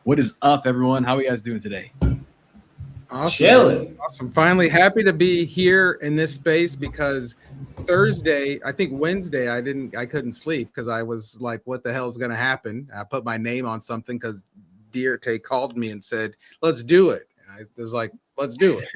What is up, everyone? How are you guys doing today? Awesome. Chilling. Awesome. Finally, happy to be here in this space because Thursday, I think Wednesday, I couldn't sleep because I was like, what the hell is going to happen? I put my name on something because Dierte called me and said, let's do it. And I was like, let's do it.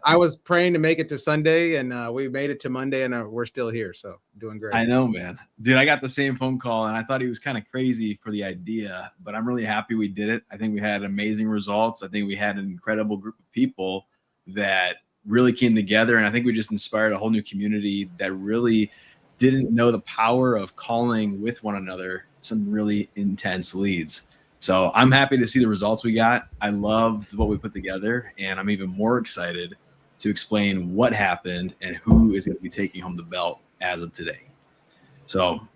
I was praying to make it to Sunday, and we made it to Monday, and we're still here. So doing great. I know, man. Dude, I got the same phone call, and I thought he was kind of crazy for the idea, but I'm really happy we did it. I think we had amazing results. I think we had an incredible group of people that really came together, and I think we just inspired a whole new community that really didn't know the power of calling with one another some really intense leads. So I'm happy to see the results we got. I loved what we put together, and I'm even more excited to explain what happened and who is going to be taking home the belt as of today. So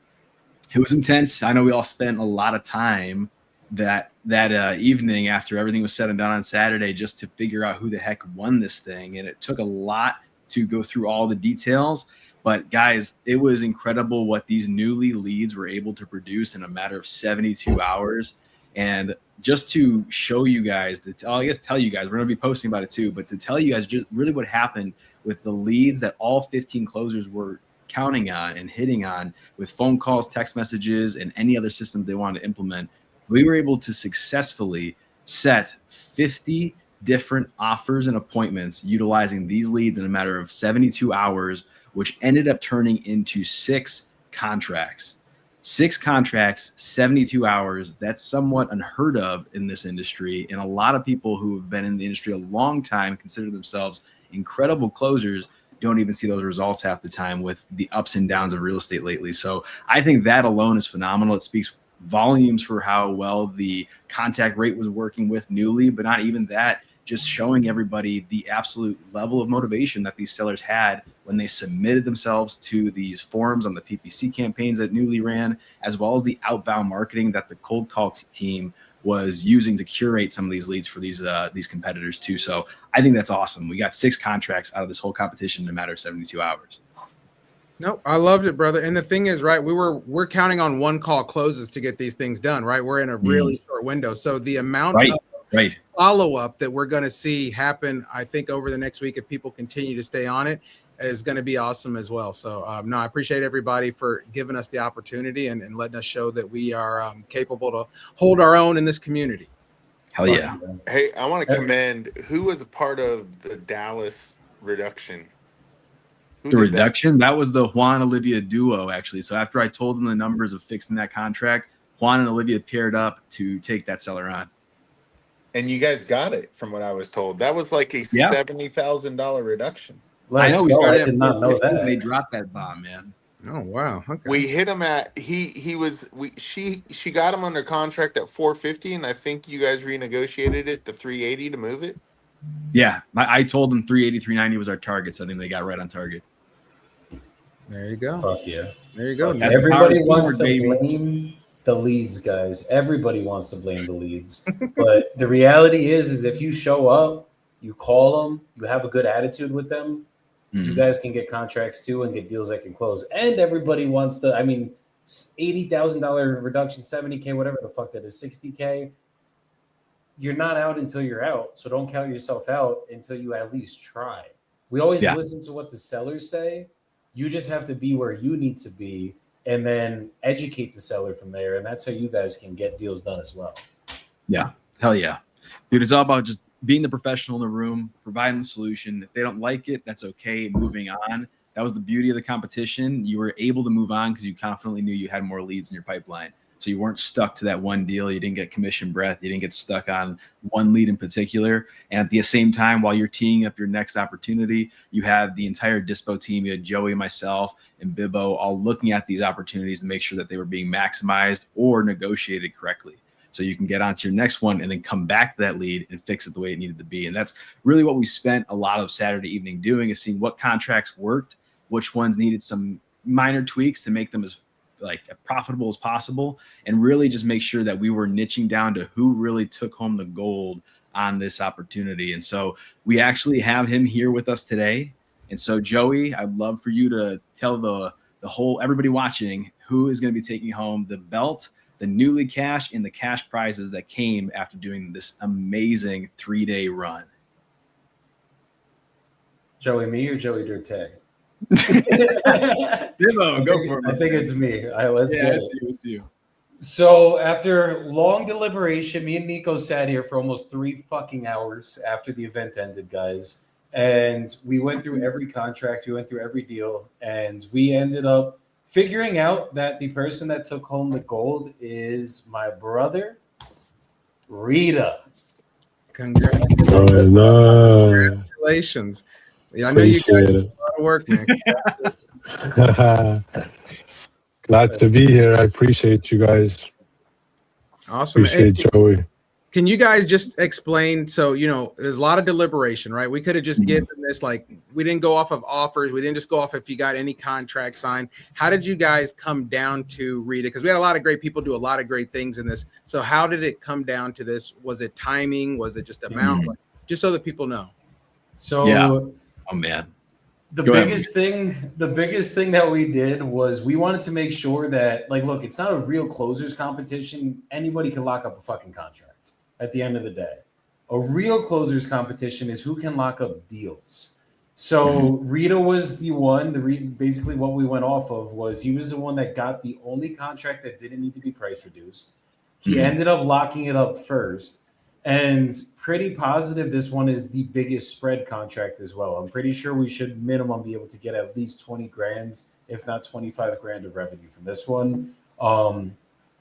it was intense. I know we all spent a lot of time that evening after everything was said and done on Saturday just to figure out who the heck won this thing. And it took a lot to go through all the details. But guys, it was incredible what these newly leads were able to produce in a matter of 72 hours. And just to show you guys, tell you guys, we're going to be posting about it too, but to tell you guys just really what happened with the leads that all 15 closers were counting on and hitting on with phone calls, text messages, and any other system they wanted to implement, we were able to successfully set 50 different offers and appointments utilizing these leads in a matter of 72 hours, which ended up turning into 6 contracts. 6 contracts, 72 hours. That's somewhat unheard of in this industry. And a lot of people who have been in the industry a long time consider themselves incredible closers don't even see those results half the time with the ups and downs of real estate lately. So I think that alone is phenomenal. It speaks volumes for how well the contact rate was working with newly, but not even that, just showing everybody the absolute level of motivation that these sellers had when they submitted themselves to these forums on the PPC campaigns that newly ran, as well as the outbound marketing that the cold call team was using to curate some of these leads for these competitors too. So I think that's awesome. We got 6 contracts out of this whole competition in a matter of 72 hours. No, I loved it, brother. And the thing is, right, we're counting on one call closes to get these things done, right? We're in a really short window. So the amount of follow-up that we're going to see happen, I think, over the next week, if people continue to stay on it, is going to be awesome as well. So no, I appreciate everybody for giving us the opportunity and letting us show that we are capable to hold our own in this community. Hell yeah. Hey, I want to commend who was a part of the Dallas reduction. The reduction, that was the Juan Olivia duo, actually. So after I told them the numbers of fixing that contract, Juan and Olivia paired up to take that seller on. And you guys got it, from what I was told. That was like a $70,000 reduction. I know we started. I did not know that they dropped that bomb, man. Oh wow! Okay. We hit him at she got him under contract at 450, and I think you guys renegotiated it to 380 to move it. Yeah, I told them 380, 390 was our target, so I think they got right on target. There you go. Fuck yeah! There you go. Everybody wants to blame the leads, guys. Everybody wants to blame the leads, but the reality is if you show up, you call them, you have a good attitude with them, you guys can get contracts too and get deals that can close. And everybody wants to, I mean, $80,000 reduction, 70K, whatever the fuck that is, 60K. You're not out until you're out. So don't count yourself out until you at least try. We always listen to what the sellers say. You just have to be where you need to be and then educate the seller from there. And that's how you guys can get deals done as well. Yeah. Hell yeah. Dude, it's all about just being the professional in the room, providing the solution. If they don't like it, that's okay. Moving on. That was the beauty of the competition. You were able to move on because you confidently knew you had more leads in your pipeline. So you weren't stuck to that one deal. You didn't get commission breath. You didn't get stuck on one lead in particular. And at the same time, while you're teeing up your next opportunity, you have the entire Dispo team. You had Joey, myself, and Bibbo all looking at these opportunities to make sure that they were being maximized or negotiated correctly. So you can get onto your next one and then come back to that lead and fix it the way it needed to be. And that's really what we spent a lot of Saturday evening doing, is seeing what contracts worked, which ones needed some minor tweaks to make them as profitable as possible, and really just make sure that we were niching down to who really took home the gold on this opportunity. And so we actually have him here with us today. And so Joey, I'd love for you to tell the whole everybody watching who is going to be taking home the belt the newly cash and the cash prizes that came after doing this amazing 3-day run. Joey, me or Joey Dirte? Bibbo, go for it. I think it's me. Let's get it. It's you. So after long deliberation, me and Nico sat here for almost 3 fucking hours after the event ended, guys. And we went through every contract, we went through every deal, and we ended up figuring out that the person that took home the gold is my brother, Rita. Congratulations. Yeah, I know you guys did a lot of work, man. Glad to be here. I appreciate you guys. Awesome. Appreciate Joey. Can you guys just explain? So, there's a lot of deliberation, right? We could have just given this, like, we didn't go off of offers. We didn't just go off if you got any contract signed. How did you guys come down to Rita? Because we had a lot of great people do a lot of great things in this. So how did it come down to this? Was it timing? Was it just amount? Like, just so that people know. So, oh man. The biggest thing that we did was we wanted to make sure that, like, look, it's not a real closers competition. Anybody can lock up a fucking contract at the end of the day. A real closers competition is who can lock up deals. So Rita was the one, basically what we went off of was he was the one that got the only contract that didn't need to be price reduced. He ended up locking it up first. And pretty positive this one is the biggest spread contract as well. I'm pretty sure we should minimum be able to get at least 20 grand, if not 25 grand of revenue from this one.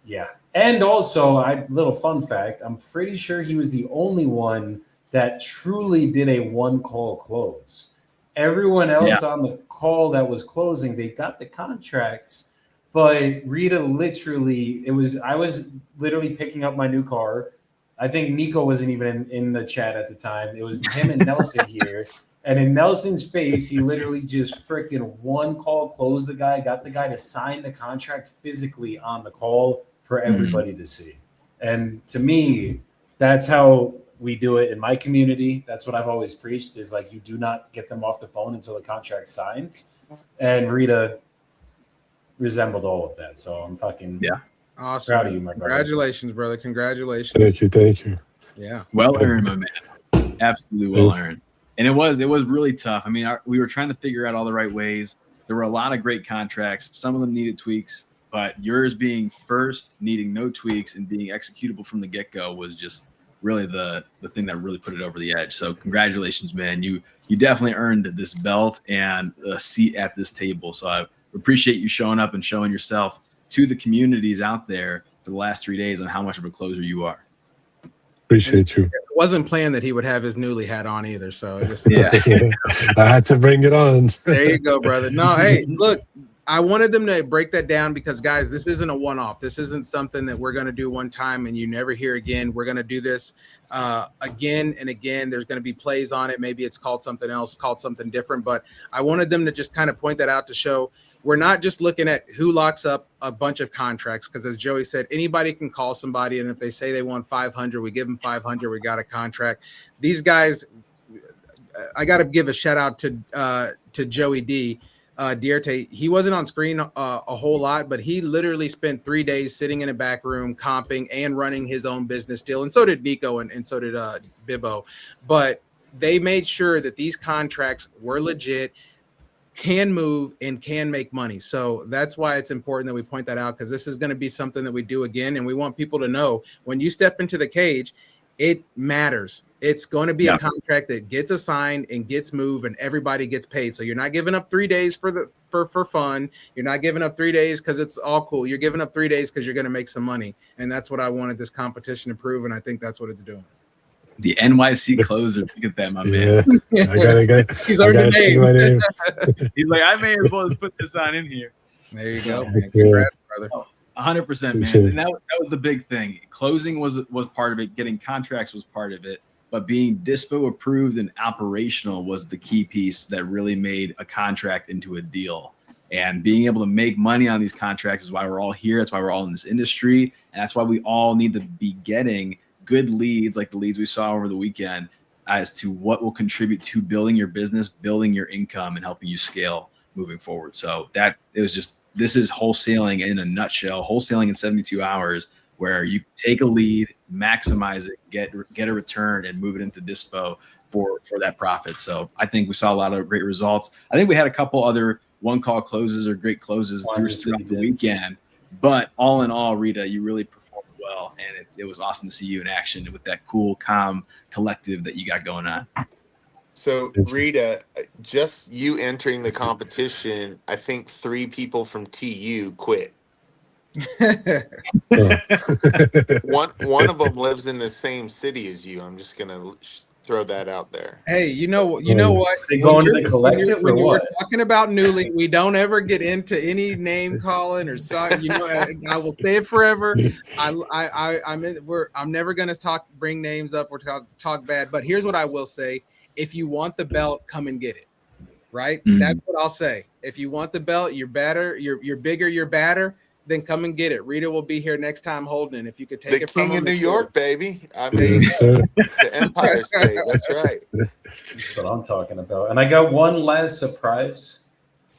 Yeah. And also, little fun fact, I'm pretty sure he was the only one that truly did a one call close. Everyone else on the call that was closing, they got the contracts, but Rita literally, I was literally picking up my new car. I think Nico wasn't even in the chat at the time. It was him and Nelson here. And in Nelson's face, he literally just freaking one call closed the guy, got the guy to sign the contract physically on the call for everybody to see. And to me, that's how we do it in my community. That's what I've always preached is like, you do not get them off the phone until the contract's signed. And Rita resembled all of that. So I'm fucking awesome. Proud of you, my brother. Congratulations, brother. Congratulations. Thank you. Yeah. Well earned, my man. Absolutely well earned. And it was really tough. I mean, we were trying to figure out all the right ways. There were a lot of great contracts. Some of them needed tweaks, but yours being first, needing no tweaks, and being executable from the get-go was just really the thing that really put it over the edge. So congratulations, man. You definitely earned this belt and a seat at this table. So I appreciate you showing up and showing yourself to the communities out there for the last 3 days on how much of a closer you are. Appreciate you. It wasn't planned that he would have his newly hat on either. So just I had to bring it on. There you go, brother. No, hey, look, I wanted them to break that down because, guys, this isn't a one-off. This isn't something that we're going to do one time and you never hear again. We're going to do this again and again. There's going to be plays on it. Maybe it's called something else, called something different. But I wanted them to just kind of point that out to show we're not just looking at who locks up a bunch of contracts, because as Joey said, anybody can call somebody, and if they say they want 500, we give them 500. We got a contract. These guys, I got to give a shout out to Joey D. Dierte. He wasn't on screen a whole lot, but he literally spent 3 days sitting in a back room, comping and running his own business still, and so did Nico and so did Bibbo. But they made sure that these contracts were legit, can move, and can make money. So that's why it's important that we point that out, because this is going to be something that we do again, and we want people to know when you step into the cage, it matters. It's going to be a contract that gets assigned and gets moved, and everybody gets paid. So you're not giving up 3 days for fun. You're not giving up 3 days because it's all cool. You're giving up 3 days because you're going to make some money, and that's what I wanted this competition to prove, and I think that's what it's doing. The NYC closer. Look at that, my man. He's earned a name. He's like, I may as well just put this on in here. There you go, man. Congrats, brother. 100%, man. And that was the big thing. Closing was part of it. Getting contracts was part of it. But being DISPO approved and operational was the key piece that really made a contract into a deal. And being able to make money on these contracts is why we're all here. That's why we're all in this industry. And that's why we all need to be getting good leads, like the leads we saw over the weekend, as to what will contribute to building your business, building your income, and helping you scale. moving forward. So this is wholesaling in a nutshell, wholesaling in 72 hours, where you take a lead, maximize it, get a return, and move it into dispo for that profit. So I think we saw a lot of great results. I think we had a couple other one call closes or great closes throughout the weekend, but all in all, Rita, you really performed well, and it was awesome to see you in action with that cool, calm collective that you got going on. So Rita, just you entering the competition, I think 3 people from TU quit. One of them lives in the same city as you. I'm just gonna throw that out there. Hey, you know what? They go into the collective when or you're what? talking about Newly, we don't ever get into any name calling or something. I will say it forever. I'm never gonna bring names up or talk bad. But here's what I will say: if you want the belt, come and get it. Right? Mm-hmm. That's what I'll say. If you want the belt, you're better. You're bigger. You're badder. Then come and get it. Rita will be here next time holding it. If you could take the it from King of New him, York, baby. I mean, the Empire State. That's right. That's what I'm talking about. And I got one last surprise.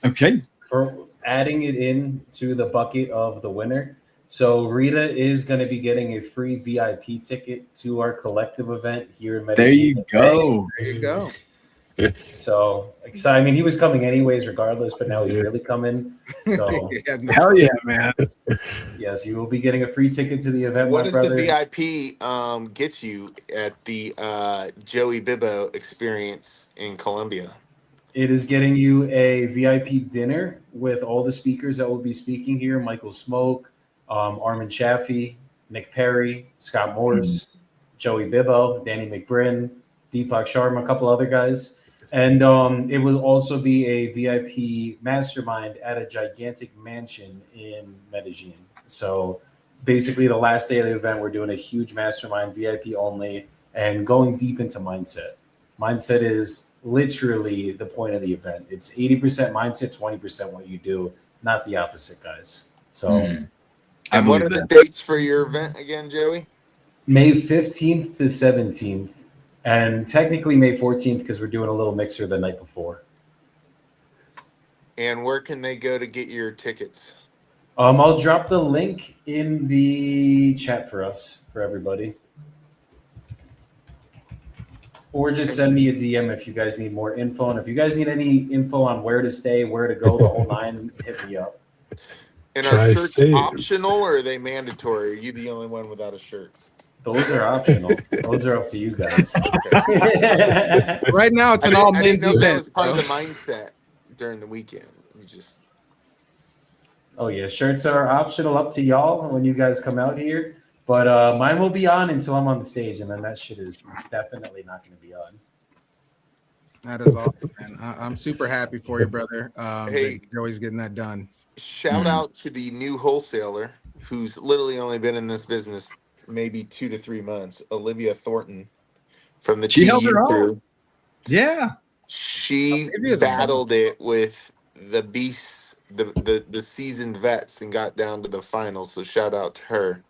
Okay. For adding it into the bucket of the winner. So Rita is going to be getting a free VIP ticket to our collective event here in Medellin. There you go. There you go. So excited. I mean, he was coming anyways, regardless, but now he's really coming. So hell yeah, man. Yes, you will be getting a free ticket to the event. What my does brother. the VIP get you at the Joey Bibo experience in Colombia? It is getting you a VIP dinner with all the speakers that will be speaking here: Michael Smoke, Armin Chaffee, Nick Perry, Scott Morse, Joey Bibo, Danny McBrin, Deepak Sharma, a couple other guys. And it will also be a VIP mastermind at a gigantic mansion in Medellin. So basically the last day of the event, we're doing a huge mastermind, VIP only, and going deep into mindset. Mindset is literally the point of the event. It's 80% mindset, 20% what you do, not the opposite, guys. So and what are the dates for your event again, Joey? May 15th to 17th. And technically May 14th because we're doing a little mixer the night before. And where can they go to get your tickets? I'll drop the link in the chat for us, for everybody. Or just send me a DM if you guys need more info. And if you guys need any info on where to stay, where to go, the whole 9, hit me up. And are shirts optional or are they mandatory? Are you the only one without a shirt? Those are optional. Those are up to you guys. Right now, it's an all men's event. That was part of the mindset during the weekend. Oh yeah, shirts are optional, up to y'all when you guys come out here. But mine will be on until I'm on the stage, and then that shit is definitely not going to be on. That is awesome, man. I'm super happy for you, brother. Hey, Joey's getting that done. Shout out to the new wholesaler who's literally only been in this business maybe 2 to 3 months, Olivia Thornton from the TU crew. Yeah. She battled it with the beasts, the seasoned vets, and got down to the finals. So shout out to her.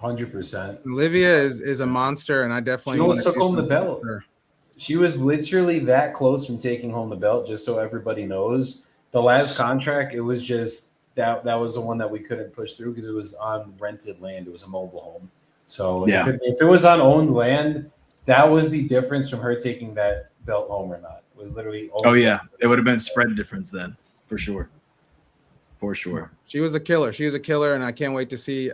100%. Olivia is a monster, and I definitely she almost took home the belt. She was literally that close from taking home the belt, just so everybody knows. The last contract, it was just that was the one that we couldn't push through because it was on rented land. It was a mobile home. So yeah. if it was on owned land, that was the difference from her taking that belt home or not. It was literally oh yeah, it would have been spread difference then, for sure. For sure. She was a killer. She was a killer, and I can't wait to see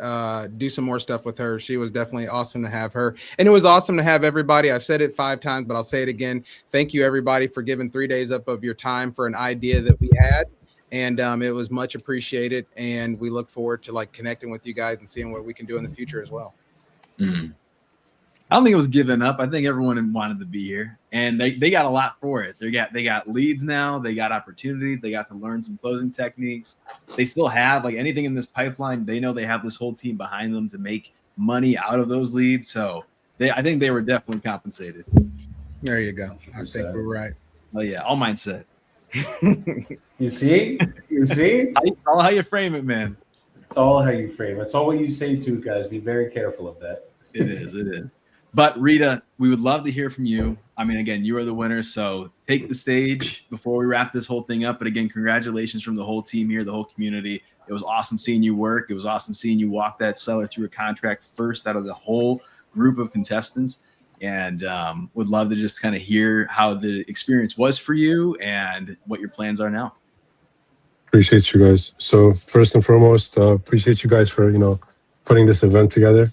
do some more stuff with her. She was definitely awesome to have her. And it was awesome to have everybody. I've said it 5 times, but I'll say it again. Thank you, everybody, for giving 3 days up of your time for an idea that we had. And it was much appreciated. And we look forward to connecting with you guys and seeing what we can do in the future as well. Mm. I don't think it was given up. I think everyone wanted to be here, and they got a lot for it. They got leads now. They got opportunities. They got to learn some closing techniques. They still have anything in this pipeline. They know they have this whole team behind them to make money out of those leads. So I think they were definitely compensated. There you go. I think we're right. Oh yeah, all mindset. You see? It's all how you frame it, man. It's all how you frame it. It's all what you say too, guys. Be very careful of that. It is. But Rita, we would love to hear from you. I mean, again, you are the winner. So take the stage before we wrap this whole thing up. But again, congratulations from the whole team here, the whole community. It was awesome seeing you work. It was awesome seeing you walk that seller through a contract first out of the whole group of contestants. And would love to just kind of hear how the experience was for you and what your plans are now. Appreciate you guys. So first and foremost, appreciate you guys for, putting this event together.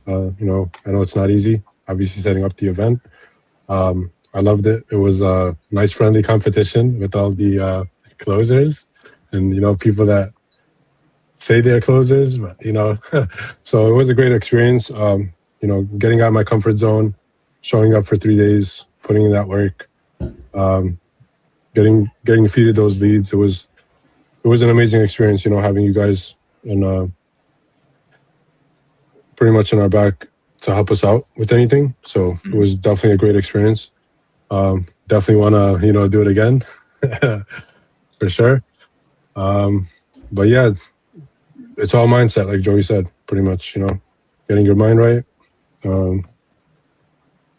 I know it's not easy, obviously setting up the event. I loved it. It was a nice, friendly competition with all the closers and, people that say they're closers, but, so it was a great experience. Getting out of my comfort zone, showing up for 3 days, putting in that work, getting feeded those leads. It was an amazing experience, having you guys and pretty much in our back to help us out with anything. So it was definitely a great experience. Definitely want to, do it again for sure. But yeah, it's all mindset, like Joey said, pretty much, getting your mind right,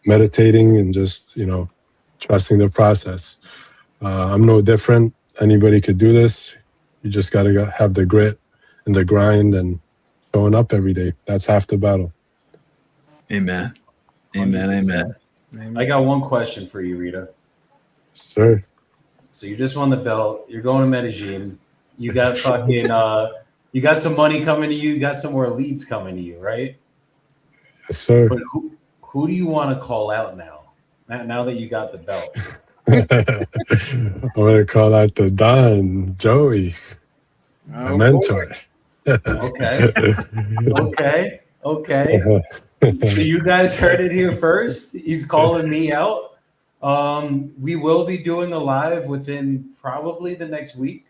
meditating and just, trusting the process. I'm no different. Anybody could do this. You just got to have the grit and the grind and showing up every day. That's half the battle. Amen. Amen. I got one question for you, Rita. Sir. So you just won the belt. You're going to Medellin. You got fucking, you got some money coming to you. You got some more leads coming to you, right? Yes, sir. But who do you want to call out now? Now that you got the belt. I'm going to call out the Don, Joey, my mentor. Okay. So you guys heard it here first. He's calling me out. We will be doing a live within probably the next week.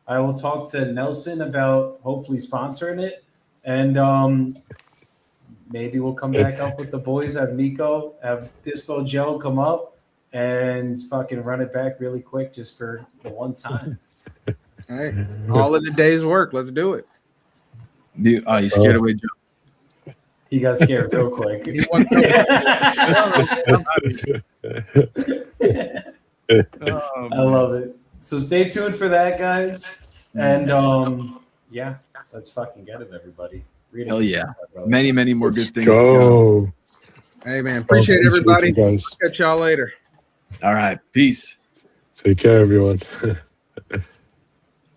I will talk to Nelson about hopefully sponsoring it. And maybe we'll come back up with the boys, have Nico, have Dispo Joe come up and fucking run it back really quick just for the one time. Hey, all in a day's work. Let's do it. You scared away, Joe. He got scared real quick. I love it. So stay tuned for that, guys. And yeah, let's fucking get it, everybody. Hell yeah. Many more good things. Go. Hey, man. Appreciate everybody. Guys. Catch y'all later. All right. Peace. Take care, everyone.